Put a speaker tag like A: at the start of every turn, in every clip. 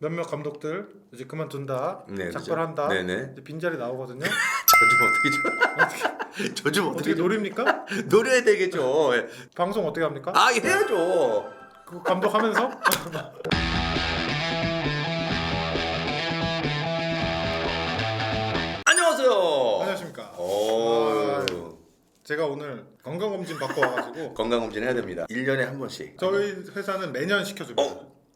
A: 몇몇 감독들 이제 그만둔다,
B: 네,
A: 작별한다.
B: 그죠? 네네.
A: 이제 빈자리 나오거든요.
B: 저 좀
A: 어떻게
B: 어떻게
A: 노립니까?
B: 노려야 되겠죠. 예.
A: 방송 어떻게 합니까?
B: 아 해야죠.
A: 그 감독하면서
B: 안녕하세요.
A: 안녕하십니까.
B: 오.
A: 제가 오늘 건강검진 받고 와가지고
B: 건강검진 해야 됩니다. 1년에 한 번씩.
A: 저희 회사는 매년 시켜줍니다.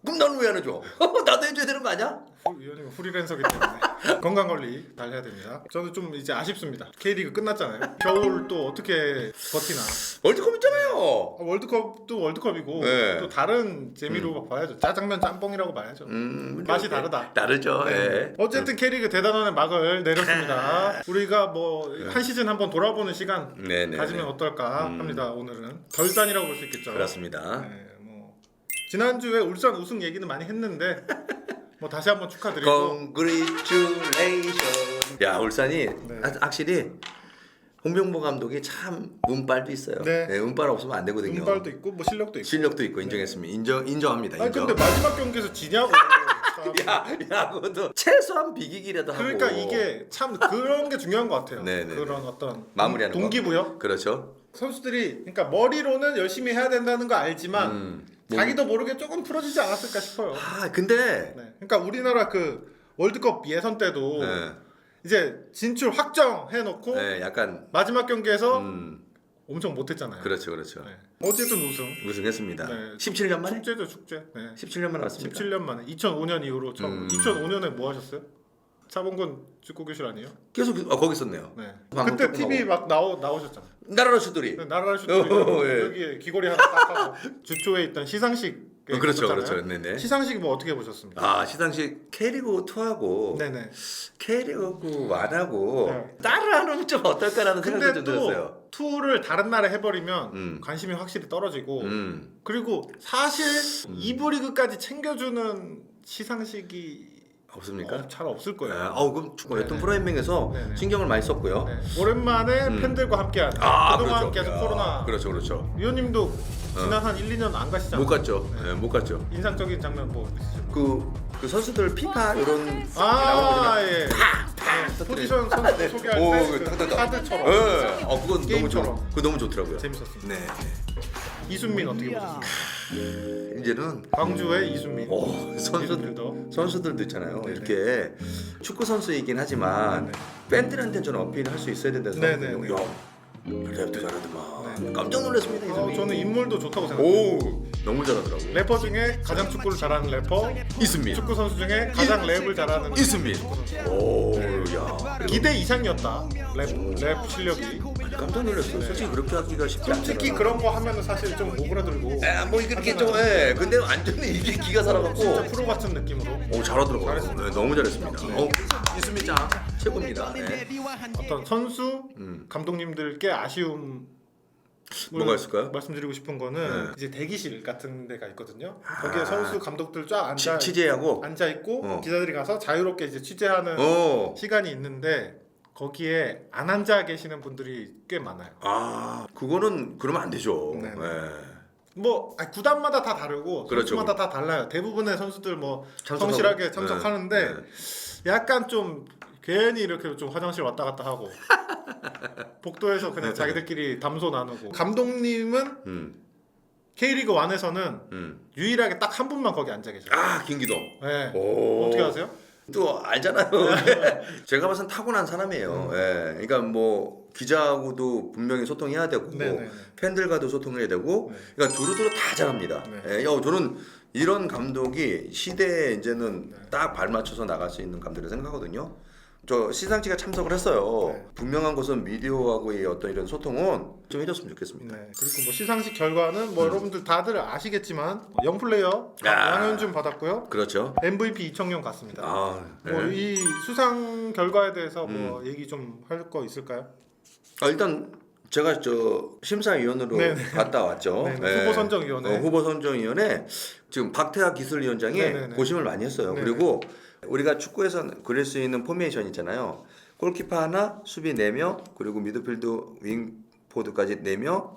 B: 그럼 나는 왜 안 해줘? 나도 해줘야 되는 거 아니야?
A: 위원님은 프리랜서기 때문에 건강관리 잘 해야 됩니다. 저는 좀 이제 아쉽습니다. K리그 끝났잖아요. 겨울 또 어떻게 버티나.
B: 월드컵 있잖아요.
A: 월드컵도 월드컵이고
B: 네.
A: 또 다른 재미로 봐야죠. 짜장면 짬뽕이라고 봐야죠. 맛이 다르다.
B: 다르죠.
A: 네.
B: 예.
A: 어쨌든 K리그 대단한 막을 내렸습니다. 우리가 뭐 한 시즌 한번 돌아보는 시간
B: 네네.
A: 가지면 어떨까 합니다. 오늘은 결단이라고 볼 수 있겠죠.
B: 그렇습니다.
A: 네, 뭐 지난주에 울산 우승 얘기는 많이 했는데 뭐 다시 한번 축하드리고
B: Congratulation. 야 울산이
A: 네.
B: 확실히 홍명보 감독이 참 운빨도 있어요.
A: 네.
B: 네, 운빨 없으면 안 되거든요.
A: 운빨도 있고 뭐 실력도 있고.
B: 실력도 있고 인정했습니다. 인정합니다.
A: 아니
B: 인정.
A: 근데 마지막 경기에서 지냐고.
B: 야 그것도 최소한 비기기라도 하고.
A: 그러니까 이게 참 그런 게 중요한 것 같아요.
B: 네네.
A: 그런 어떤
B: 마무리하는
A: 동기부여.
B: 그렇죠.
A: 선수들이 그러니까 머리로는 열심히 해야 된다는 거 알지만 자기도 모르게 조금 풀어지지 않았을까 싶어요.
B: 아 근데
A: 네. 그러니까 우리나라 그 월드컵 예선 때도
B: 네.
A: 이제 진출 확정해놓고
B: 네, 약간
A: 마지막 경기에서 엄청 못했잖아요.
B: 그렇죠.
A: 네. 어쨌든 우승.
B: 우승했습니다.
A: 네.
B: 17년 만에?
A: 축제죠 축제. 네.
B: 17년 만에 왔습니다.
A: 17년 만에 2005년 이후로 처음. 2005년에 뭐 하셨어요? 차범근 축구 교실 아니에요?
B: 계속 거기 있었네요.
A: 네.
B: 방송
A: 그때
B: 조금
A: TV 막 나오셨잖아요.
B: 나라라 슈들이.
A: 네, 나라라 슈트
B: 예.
A: 여기에 귀걸이 하나 딱 하고 주초에 있던 시상식.
B: 그렇죠. 네네.
A: 시상식 뭐 어떻게 보셨습니까?
B: 아 시상식 K리그 2하고
A: 네네.
B: K리그 1하고
A: 네.
B: 따라하면 좀 어떨까라는 생각이
A: 근데
B: 좀
A: 또
B: 들었어요.
A: 투를 다른 나라에 해버리면
B: 음.
A: 관심이 확실히 떨어지고
B: 음.
A: 그리고 사실 2부 리그까지 챙겨주는 시상식이
B: 없습니까?
A: 잘 없을 거예요.
B: 그럼
A: 네네.
B: 여튼 프로인맹에서
A: 네네.
B: 신경을 많이 썼고요.
A: 네. 오랜만에 팬들과 함께하는 그동안 계속
B: 야,
A: 코로나.
B: 그렇죠.
A: 위원님도 지난 한 1, 2년 안 가시잖아요.
B: 못 갔죠.
A: 네.
B: 네, 못 갔죠.
A: 인상적인 장면 뭐 있으세요?
B: 그 선수들 피파 이런
A: 예. 네, 포지션 선수 소개할 때 그 카드처럼
B: 네. 그건
A: 게임처럼.
B: 그거 너무 좋더라고요.
A: 재밌었습니다.
B: 네.
A: 이순민 어떻게 보셨습니까?
B: 이제는
A: 광주의 이순민.
B: 선수들도 있잖아요.
A: 네네.
B: 이렇게 축구 선수이긴 하지만
A: 네네.
B: 팬들한테 저는 어필할 수 있어야 된다고
A: 네네.
B: 생각해요. 야, 랩도 잘하더만.
A: 네.
B: 깜짝 놀랐습니다. 이순민.
A: 저는 인물도 좋다고 생각해요.
B: 너무 잘하더라고.
A: 래퍼 중에 가장 축구를 잘하는 래퍼,
B: 이순민.
A: 축구 선수 중에 가장 랩을 잘하는
B: 이순민.
A: 축구 선수.
B: 야.
A: 기대 이상이었다. 랩 실력이.
B: 깜짝 놀랐어요. 솔직히 그렇게 하기가 쉽지 않잖아.
A: 솔직히 그런 거 하면은 사실 좀 오그라들고.
B: 뭐 이렇게 좀 근데 완전히 이게 기가 살아갖고
A: 진짜 프로 같은 느낌으로.
B: 잘하더라고요.
A: 잘했습니다.
B: 네, 너무 잘했습니다. 이수민 짱 최고입니다. 네.
A: 어떤 선수 감독님들께 아쉬움
B: 뭐가 있을까요?
A: 말씀드리고 싶은 거는
B: 네.
A: 이제 대기실 같은 데가 있거든요. 거기에 선수 감독들 쫙
B: 취재하고
A: 앉아 있고 기자들이 가서 자유롭게 이제 취재하는 시간이 있는데 거기에 안 앉아 계시는 분들이 꽤 많아요.
B: 그거는 그러면 안 되죠.
A: 네네.
B: 네.
A: 뭐 구단마다 다 다르고
B: 그렇죠.
A: 선수마다 다 달라요. 대부분의 선수들 뭐
B: 참석하고.
A: 성실하게 참석하는데
B: 네.
A: 약간 좀 괜히 이렇게 좀 화장실 왔다 갔다 하고 복도에서 그냥 자기들끼리 담소 나누고 감독님은 K리그 1에서는 유일하게 딱 한 분만 거기 앉아 계셔요.
B: 김기동.
A: 네.
B: 오.
A: 어떻게 아세요?
B: 또 알잖아요. 제가 봐선 타고난 사람이에요. 예. 그러니까 뭐 기자하고도 분명히 소통해야 되고
A: 네네네.
B: 팬들과도 소통해야 되고 그러니까 두루두루 다 잘합니다.
A: 네.
B: 저는 이런 감독이 시대에 이제는 딱 발맞춰서 나갈 수 있는 감독이라고 생각하거든요. 저 시상식에 참석을 했어요.
A: 네.
B: 분명한 것은 미디어하고의 어떤 이런 소통은 좀 해줬으면 좋겠습니다.
A: 네. 그리고 뭐 시상식 결과는 뭐 여러분들 다들 아시겠지만 영플레이어
B: 야.
A: 양현준 받았고요.
B: 그렇죠.
A: MVP 이청용 갔습니다.
B: 네.
A: 뭐 이 수상 결과에 대해서 뭐 얘기 좀 할 거 있을까요?
B: 일단 제가 심사위원으로
A: 네네.
B: 갔다 왔죠.
A: 네네. 후보 선정위원회.
B: 후보 선정위원회 지금 박태하 기술위원장이
A: 네네네.
B: 고심을 많이 했어요.
A: 네네.
B: 그리고 우리가 축구에서 그릴 수 있는 포메이션 있잖아요. 골키퍼 하나, 수비 4명, 그리고 미드필드 윙포드까지 4명,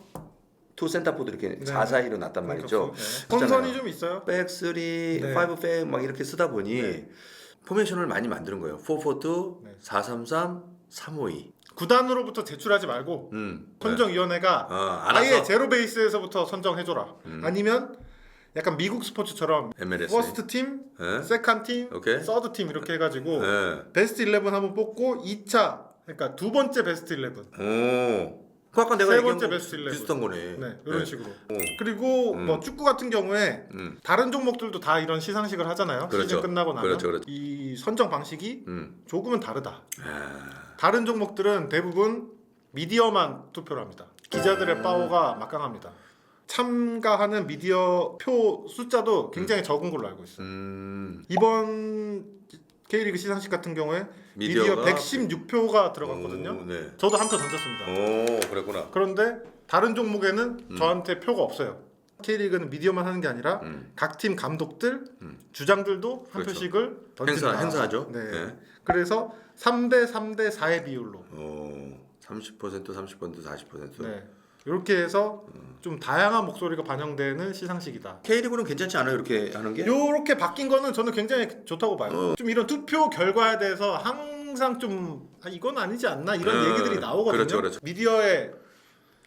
B: 투 센터포드 이렇게
A: 네.
B: 4-4-2로 놨단 말이죠.
A: 네. 선선이 좀 있어요.
B: 백3,
A: 네.
B: 5백 막 이렇게 쓰다 보니
A: 네.
B: 포메이션을 많이 만드는 거예요. 4-4-2,
A: 네.
B: 4-3-3, 3-5-2.
A: 구단으로부터 제출하지 말고 선정위원회가
B: 알아서.
A: 아예 제로 베이스에서부터 선정해줘라. 아니면 약간 미국 스포츠처럼
B: MLS.
A: 퍼스트 팀,
B: 네.
A: 세컨 팀,
B: 오케이.
A: 서드 팀 이렇게 해가지고
B: 네.
A: 베스트 11 한번 뽑고 2차 그러니까 두 번째 베스트 11,
B: 오. 그 아까 내가
A: 세
B: 얘기한
A: 번째
B: 거
A: 베스트 11.
B: 비슷한 거네.
A: 네 이런 식으로.
B: 오.
A: 그리고 뭐 축구 같은 경우에 다른 종목들도 다 이런 시상식을 하잖아요.
B: 그렇죠.
A: 시즌 끝나고 나면
B: 그렇죠.
A: 이 선정 방식이 조금은 다르다.
B: 아.
A: 다른 종목들은 대부분 미디어만 투표를 합니다. 기자들의 파워가 막강합니다. 참가하는 미디어 표 숫자도 굉장히 적은 걸로 알고 있어요. 이번 K리그 시상식 같은 경우에 미디어
B: 미디어가
A: 116표가 들어갔거든요.
B: 오, 네.
A: 저도 한 표 던졌습니다.
B: 오, 그랬구나.
A: 그런데 다른 종목에는 저한테 표가 없어요. K리그는 미디어만 하는 게 아니라 각 팀 감독들, 주장들도 한
B: 그렇죠.
A: 표씩을 던진다.
B: 행사하죠.
A: 네.
B: 네.
A: 그래서 3대 3대 4의 비율로
B: 30%, 30%, 40%.
A: 네. 이렇게 해서 좀 다양한 목소리가 반영되는 시상식이다.
B: K리그는 괜찮지 않아요? 이렇게 하는 게?
A: 이렇게 바뀐 거는 저는 굉장히 좋다고 봐요. 좀 이런 투표 결과에 대해서 항상 좀 이건 아니지 않나 이런 얘기들이 나오거든요.
B: 그렇죠, 그렇죠.
A: 미디어에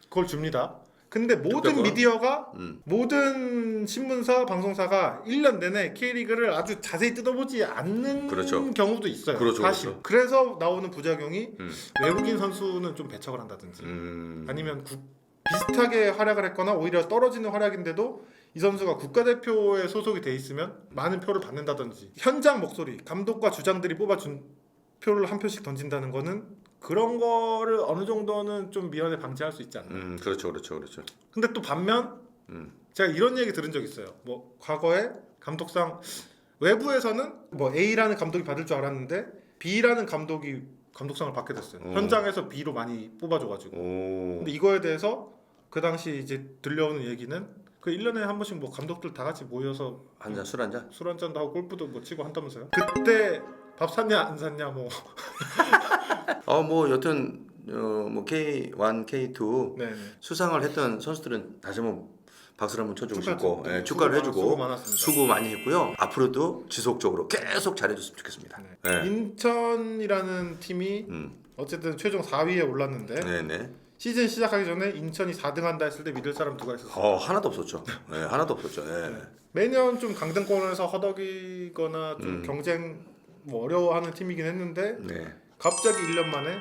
A: 그걸 줍니다. 근데 모든
B: 투표권?
A: 미디어가 모든 신문사, 방송사가 1년 내내 K리그를 아주 자세히 뜯어보지 않는
B: 그렇죠.
A: 경우도 있어요.
B: 그렇죠,
A: 사실.
B: 그렇죠.
A: 그래서 나오는 부작용이 외국인 선수는 좀 배척을 한다든지 아니면 비슷하게 활약을 했거나 오히려 떨어지는 활약인데도 이 선수가 국가대표에 소속이 돼 있으면 많은 표를 받는다든지 현장 목소리, 감독과 주장들이 뽑아준 표를 한 표씩 던진다는 거는 그런 거를 어느 정도는 좀 미연에 방지할 수 있지 않나.
B: 그렇죠, 그렇죠, 그렇죠.
A: 근데 또 반면 제가 이런 얘기 들은 적 있어요. 뭐 과거에 감독상 외부에서는 뭐 A라는 감독이 받을 줄 알았는데 B라는 감독이 감독상을 받게 됐어요. 현장에서 B로 많이 뽑아줘가지고. 근데 이거에 대해서 그 당시 이제 들려오는 얘기는 그 1년에 한 번씩 뭐 감독들 다 같이 모여서
B: 한잔 술 한 잔?
A: 술 한잔도 하고 골프도 뭐 치고 한다면서요. 그때 밥 샀냐 안 샀냐 뭐.
B: 뭐 여튼 뭐 K1, K2
A: 네.
B: 수상을 했던 선수들은 다시 한번 박수를 한번 쳐주고 싶고
A: 네,
B: 축하를 해주고
A: 수고 많았습니다.
B: 수고 많이 했고요. 앞으로도 지속적으로 계속 잘해줬으면 좋겠습니다. 네.
A: 인천이라는 팀이 어쨌든 최종 4위에 올랐는데
B: 네네.
A: 시즌 시작하기 전에 인천이 4등한다 했을 때 믿을 사람 누가 있었어요?
B: 하나도 없었죠. 네, 하나도 없었죠. 네.
A: 매년 좀 강등권에서 허덕이거나 좀 경쟁 뭐 어려워하는 팀이긴 했는데
B: 네.
A: 갑자기 1년 만에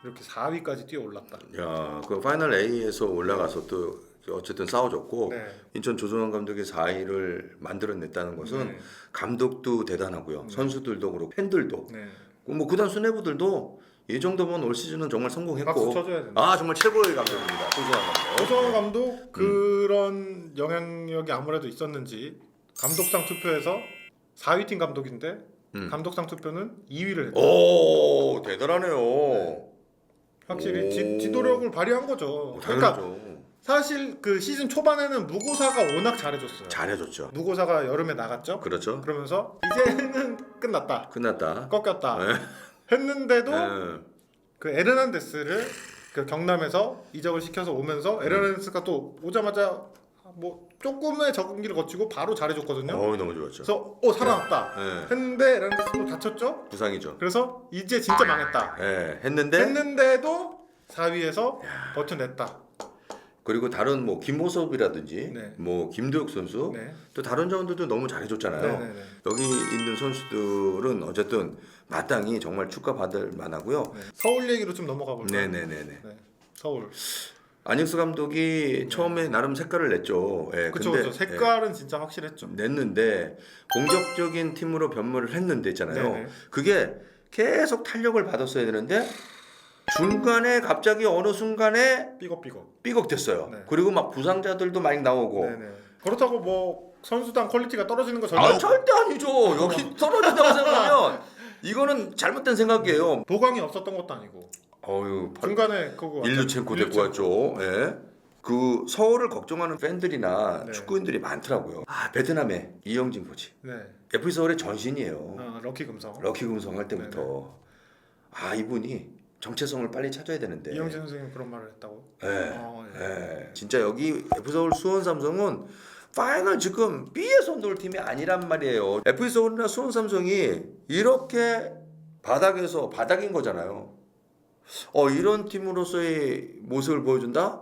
A: 이렇게 4위까지 뛰어 올랐다.
B: 야, 그 파이널 A에서 올라가서 또 어쨌든 싸워줬고
A: 네.
B: 인천 조성환 감독이 4위를 만들어냈다는 것은
A: 네.
B: 감독도 대단하고요. 선수들도 그렇고 팬들도
A: 네.
B: 뭐 구단 수뇌부들도 이 정도면 올 시즌은 정말 성공했고
A: 박수 쳐줘야 된다.
B: 정말 최고의 감독입니다. 조성환 감독.
A: 조성환 감독 그런 영향력이 아무래도 있었는지 감독상 투표에서 4위 팀 감독인데 감독상 투표는 2위를 했다.
B: 오, 대단하네요.
A: 확실히
B: 오.
A: 지도력을 발휘한 거죠. 그러니까
B: 당연하죠.
A: 사실 그 시즌 초반에는 무고사가 워낙 잘해줬어요.
B: 잘해줬죠.
A: 무고사가 여름에 나갔죠.
B: 그렇죠.
A: 그러면서 이제는 끝났다.
B: 끝났다.
A: 꺾였다.
B: 네.
A: 했는데도
B: 네.
A: 그 에르난데스를 그 경남에서 이적을 시켜서 오면서 에르난데스가 또 오자마자 뭐 조금의 적응기를 거치고 바로 잘해줬거든요.
B: 너무 좋았죠.
A: 그래서 살아났다.
B: 네.
A: 했는데 에르난데스도 다쳤죠.
B: 부상이죠.
A: 그래서 이제 진짜 망했다.
B: 네. 했는데
A: 했는데도 4위에서 버텨냈다.
B: 그리고 다른 뭐 김모섭이라든지
A: 네.
B: 뭐 김도혁 선수
A: 네.
B: 또 다른 자원들도 너무 잘해줬잖아요.
A: 네네네.
B: 여기 있는 선수들은 어쨌든 마땅히 정말 축하받을 만하고요.
A: 네. 서울 얘기로 좀 넘어가 볼까요?
B: 네네네네.
A: 네. 서울.
B: 안익수 감독이 처음에 나름 색깔을 냈죠. 예,
A: 그쵸,
B: 근데
A: 그쵸. 색깔은 진짜 확실했죠.
B: 냈는데 공격적인 팀으로 변모를 했는데 있잖아요.
A: 네네.
B: 그게 계속 탄력을 받았어야 되는데 중간에 갑자기 어느 순간에
A: 삐걱삐걱.
B: 삐걱댔어요.
A: 네.
B: 그리고 막 부상자들도 많이 나오고.
A: 네네. 그렇다고 뭐 선수단 퀄리티가 떨어지는 거 전혀
B: 절대 아니죠. 여기 떨어진다고 생각하면 이거는 잘못된 생각이에요.
A: 보강이 없었던 것도 아니고 중간에 그거
B: 일류첸코 데리고 왔죠. 예. 그 서울을 걱정하는 팬들이나
A: 네.
B: 축구인들이 많더라고요. 베트남의 이영진 코치.
A: 네.
B: FC 서울의 전신이에요.
A: 럭키 금성.
B: 럭키 금성 할 때부터 이분이 정체성을 빨리 찾아야 되는데.
A: 이영진 선생님 그런 말을 했다고?
B: 예.
A: 예.
B: 예. 진짜 여기 F서울 수원 삼성은 파이널 지금 B에서 놀 팀이 아니란 말이에요. F서울이나 수원 삼성이 이렇게 바닥인 거잖아요. 이런 팀으로서의 모습을 보여준다?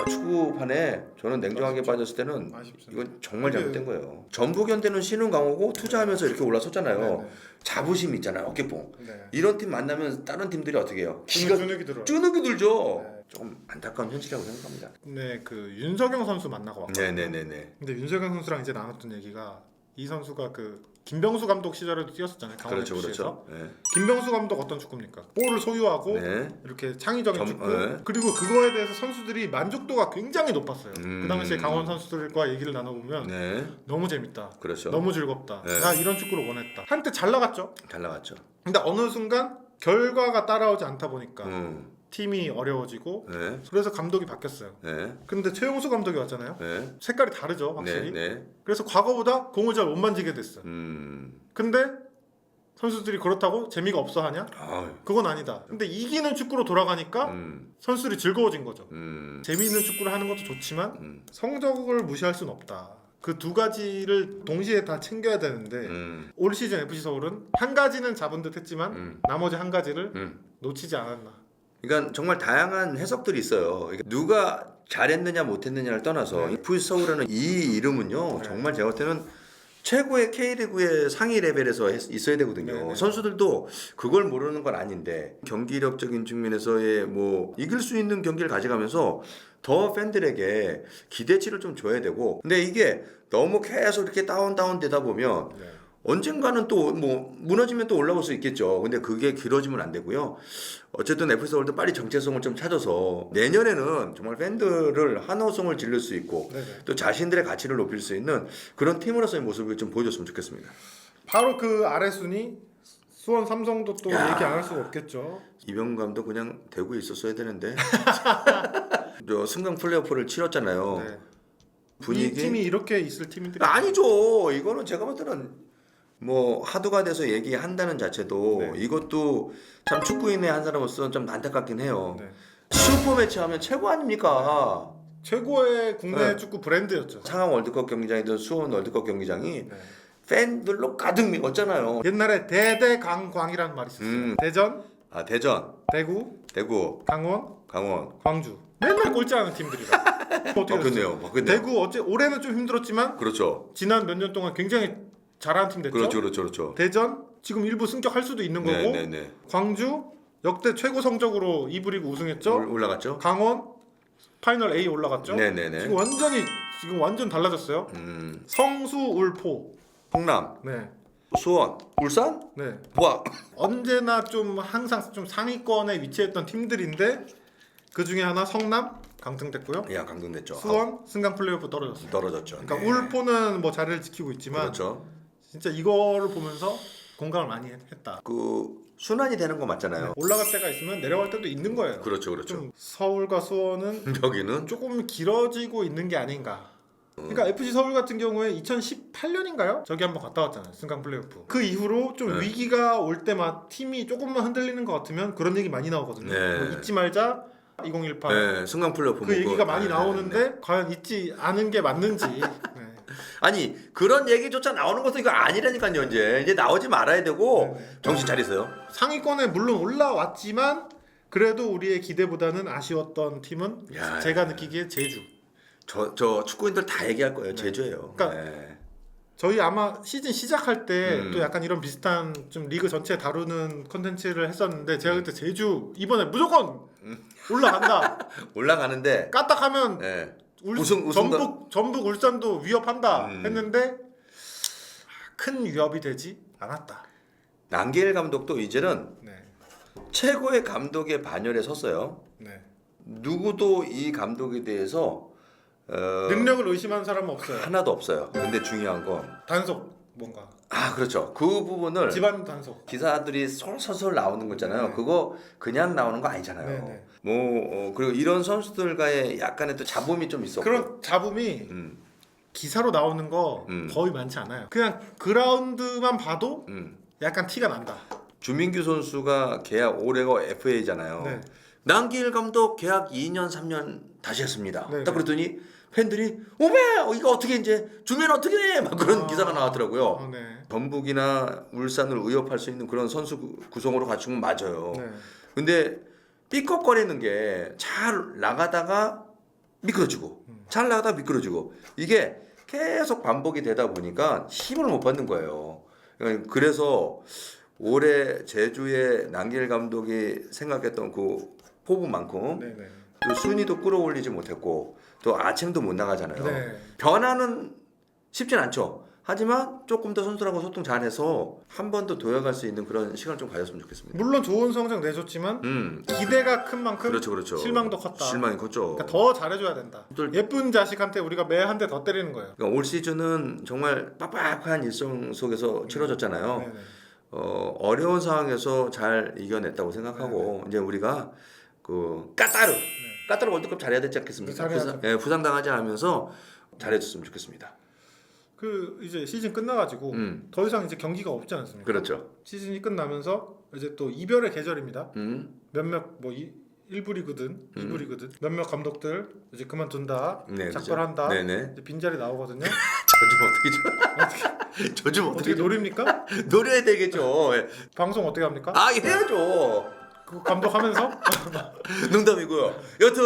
B: 축구판에 저는 냉정하게 빠졌을 때는
A: 아쉽습니다.
B: 이건 정말 잘못된 거예요. 전북현대는 신흥 강호고 투자하면서 이렇게 올라섰잖아요.
A: 네네.
B: 자부심 있잖아요. 어깨뽕.
A: 네.
B: 이런 팀 만나면 다른 팀들이 어떻게 해요?
A: 주눅이 들어요.
B: 쭈눅이 들죠.
A: 네.
B: 조금 안타까운 현실이라고 생각합니다.
A: 네, 그 윤석영 선수 만나고 왔거든요.
B: 네네네네.
A: 근데 윤석영 선수랑 이제 나눴던 얘기가 이 선수가 그 김병수 감독 시절에도 뛰었었잖아요. 강원
B: 그렇죠,
A: FC에서.
B: 그렇죠. 네.
A: 김병수 감독 어떤 축구입니까? 볼을 소유하고
B: 네.
A: 이렇게 창의적인 축구
B: 네.
A: 그리고 그거에 대해서 선수들이 만족도가 굉장히 높았어요. 그 당시에 강원 선수들과 얘기를 나눠보면
B: 네.
A: 너무 재밌다.
B: 그렇죠.
A: 너무 즐겁다.
B: 네.
A: 나 이런 축구를 원했다. 한때 잘 나갔죠.
B: 잘 나갔죠.
A: 근데 어느 순간 결과가 따라오지 않다 보니까 팀이 어려워지고
B: 네.
A: 그래서 감독이 바뀌었어요.
B: 네.
A: 근데 최용수 감독이 왔잖아요.
B: 네.
A: 색깔이 다르죠, 확실히.
B: 네. 네.
A: 그래서 과거보다 공을 잘 못 만지게 됐어요. 근데 선수들이 그렇다고 재미가 없어 하냐?
B: 아유.
A: 그건 아니다. 근데 이기는 축구로 돌아가니까 선수들이 즐거워진 거죠. 재미있는 축구를 하는 것도 좋지만 성적을 무시할 수는 없다. 그 두 가지를 동시에 다 챙겨야 되는데 올 시즌 FC 서울은 한 가지는 잡은 듯 했지만 나머지 한 가지를 놓치지 않았나.
B: 그러니까 정말 다양한 해석들이 있어요. 그러니까 누가 잘했느냐 못했느냐를 떠나서 FC 서울이라는 이 이름은요. 정말 제가 볼 때는 최고의 K리그의 상위 레벨에서 있어야 되거든요.
A: 네네.
B: 선수들도 그걸 모르는 건 아닌데 경기력적인 측면에서의 뭐 이길 수 있는 경기를 가져가면서 더 팬들에게 기대치를 좀 줘야 되고 근데 이게 너무 계속 이렇게 다운 되다 보면 언젠가는 또 뭐 무너지면 또 올라올 수 있겠죠. 근데 그게 길어지면 안 되고요. 어쨌든 FC 서울도 빨리 정체성을 좀 찾아서 내년에는 정말 팬들을 한호성을 질릴 수 있고
A: 네네.
B: 또 자신들의 가치를 높일 수 있는 그런 팀으로서의 모습을 좀 보여줬으면 좋겠습니다.
A: 바로 그 아래 순위 수원 삼성도 또 얘기 안 할 수가 없겠죠.
B: 이병훈 감독 그냥 대구에 있었어야 되는데 저 승강 플레이오프를 치렀잖아요.
A: 네.
B: 분위기
A: 이 팀이 이렇게 있을 팀인데
B: 아니죠. 이거는 제가 볼 때는 뭐 하도가 돼서 얘기한다는 자체도
A: 네.
B: 이것도 참 축구인의 한 사람으로서 좀 안타깝긴 해요.
A: 네.
B: 슈퍼 매치 하면 최고 아닙니까?
A: 최고의 국내
B: 네.
A: 축구 브랜드였죠.
B: 상암 월드컵 경기장이든 수원 월드컵 경기장이
A: 네.
B: 팬들로 가득 메웠잖아요.
A: 옛날에 대대강광이라는 말이 있었어요. 대전,
B: 대전,
A: 대구, 강원, 광주. 맨날 꼴찌하는 팀들이라. 어떻게 됐어요?
B: 바뀌었네요.
A: 대구 올해는 좀 힘들었지만
B: 그렇죠.
A: 지난 몇 년 동안 굉장히 잘하는 팀 됐죠.
B: 그렇죠.
A: 대전 지금 일부 승격할 수도 있는 거고.
B: 네.
A: 광주 역대 최고 성적으로 2부 리그 우승했죠.
B: 올라갔죠.
A: 강원 파이널 A 올라갔죠.
B: 네네네.
A: 지금 완전 달라졌어요. 성수, 울포,
B: 홍남,
A: 네,
B: 수원, 울산,
A: 네.
B: 와.
A: 언제나 좀 항상 좀 상위권에 위치했던 팀들인데 그 중에 하나 성남 강등됐고요.
B: 야 강등됐죠.
A: 수원 승강 플레이오프 떨어졌어요.
B: 떨어졌죠.
A: 그러니까
B: 네.
A: 울포는 뭐 자리를 지키고 있지만
B: 그렇죠.
A: 진짜 이거를 보면서 공감을 많이 했다.
B: 그 순환이 되는 거 맞잖아요.
A: 올라갈 때가 있으면 내려갈 때도 있는 거예요.
B: 그렇죠.
A: 좀 서울과 수원은
B: 여기는
A: 조금 길어지고 있는 게 아닌가. 그러니까 FC 서울 같은 경우에 2018년인가요? 저기 한번 갔다 왔잖아요. 승강 플레이오프. 그 이후로 좀 위기가 올 때마다 팀이 조금만 흔들리는 것 같으면 그런 얘기 많이 나오거든요.
B: 네.
A: 뭐 잊지 말자 2018.
B: 네, 승강 플레이오프
A: 그 얘기가
B: 뭐,
A: 많이 나오는데 과연 잊지 않은 게 맞는지. 네.
B: 아니 그런 얘기조차 나오는 것도 이거 아니라니까요. 이제 나오지 말아야 되고 정신 차리세요.
A: 상위권에 물론 올라왔지만 그래도 우리의 기대보다는 아쉬웠던 팀은
B: 야,
A: 제가 느끼기에 제주.
B: 저 축구인들 다 얘기할 거예요. 제주예요.
A: 그러니까 저희 아마 시즌 시작할 때 또 약간 이런 비슷한 좀 리그 전체 다루는 컨텐츠를 했었는데 제가 그때 제주 이번에 무조건 올라간다.
B: 올라가는데
A: 까딱하면
B: 우승
A: 전북 울산도 위협한다 했는데 큰 위협이 되지 않았다.
B: 남기일 감독도 이제는 최고의 감독의 반열에 섰어요. 누구도 이 감독에 대해서
A: 능력을 의심하는 사람은 없어요.
B: 하나도 없어요. 근데 중요한 건
A: 단속 뭔가.
B: 그렇죠. 그 부분을
A: 집안 단속.
B: 기사들이 솔솔 나오는 거 있잖아요. 그거 그냥 나오는 거 아니잖아요. 그리고 이런 선수들과의 약간의 또 잡음이 좀 있었고
A: 그런 잡음이 기사로 나오는 거 거의 많지 않아요. 그냥 그라운드만 봐도 약간 티가 난다.
B: 주민규 선수가 계약 올해가 FA잖아요.
A: 네.
B: 남기일 감독 계약 2년 3년 다시 했습니다.
A: 네,
B: 딱 그랬더니 팬들이 오메 이거 어떻게 이제 주면 어떻게 해? 막 그런 기사가 나왔더라고요.
A: 네.
B: 전북이나 울산을 의협할 수 있는 그런 선수 구성으로 갖추면 맞아요.
A: 네.
B: 근데 삐걱거리는 게 잘 나가다가 미끄러지고 잘 나가다가 미끄러지고 이게 계속 반복이 되다 보니까 힘을 못 받는 거예요. 그래서 올해 제주의 남길 감독이 생각했던 그 포부만큼
A: 네. 네.
B: 또 순위도 끌어올리지 못했고 또 아침도 못 나가잖아요.
A: 네.
B: 변화는 쉽진 않죠. 하지만 조금 더 선수들하고 소통 잘해서 한 번 더 도약할 수 있는 그런 시간을 좀 가졌으면 좋겠습니다.
A: 물론 좋은 성적 내줬지만 기대가 큰 만큼
B: 그렇죠.
A: 실망도 컸다.
B: 실망이 컸죠.
A: 그러니까 더 잘해줘야 된다.
B: 또-
A: 예쁜 자식한테 우리가 매 한 대 더 때리는 거예요.
B: 그러니까 올 시즌은 정말 빡빡한 일정 속에서 치러졌잖아요.
A: 네네.
B: 어려운 상황에서 잘 이겨냈다고 생각하고 이제 우리가 그 까따르 월드컵 잘해야 되지 않겠습니까?
A: 잘해야죠.
B: 부상당하지 않으면서 잘해줬으면 좋겠습니다.
A: 그 이제 시즌 끝나가지고 더 이상 이제 경기가 없지 않습니까?
B: 그렇죠.
A: 시즌이 끝나면서 이제 또 이별의 계절입니다.
B: 음.
A: 몇몇 뭐 1부 리그든 2부 리그든 몇몇 감독들 이제 그만둔다,
B: 네,
A: 작별한다,
B: 그죠? 네네.
A: 이제 빈자리 나오거든요.
B: 저 좀
A: 어떻게
B: 어떻게
A: 노립니까?
B: 노려야 되겠죠. 예.
A: 방송 어떻게 합니까?
B: 아 해야죠.
A: 그 감독하면서
B: 농담이고요. 여튼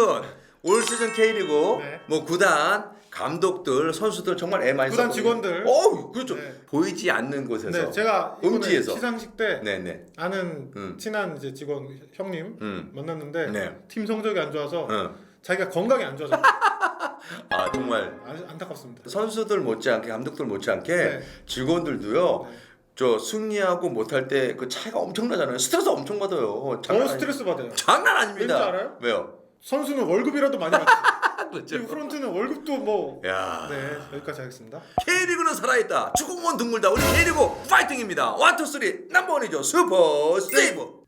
B: 올 시즌 K리그
A: 네.
B: 뭐 구단 감독들 선수들 정말 애 많이
A: 구단
B: 썼거든요.
A: 직원들.
B: 그렇죠.
A: 네.
B: 보이지 않는 곳에서
A: 네, 제가 이번에
B: 음지에서.
A: 시상식 때
B: 네네.
A: 아는 친한 이제 직원 형님 만났는데
B: 네.
A: 팀 성적이 안 좋아서
B: 응.
A: 자기가 건강이 안 좋아서
B: 아 정말
A: 안타깝습니다.
B: 선수들 못지않게 감독들 못지않게
A: 네.
B: 직원들도요.
A: 네.
B: 저 승리하고 못할 때 그 차이가 엄청나잖아요. 스트레스 엄청 받아요.
A: 더 스트레스 받아요.
B: 장난 아닙니다.
A: 왠지 알아요?
B: 왜요?
A: 선수는 월급이라도 많이 받지.
B: 그렇죠.
A: 그리고 프런트는 월급도 뭐.
B: 야.
A: 네, 여기까지 하겠습니다.
B: K리그는 살아있다. 축구공은 둥글다. 우리 K리그 파이팅입니다. 1, 2, 3 넘버원이죠. 슈퍼 세이브.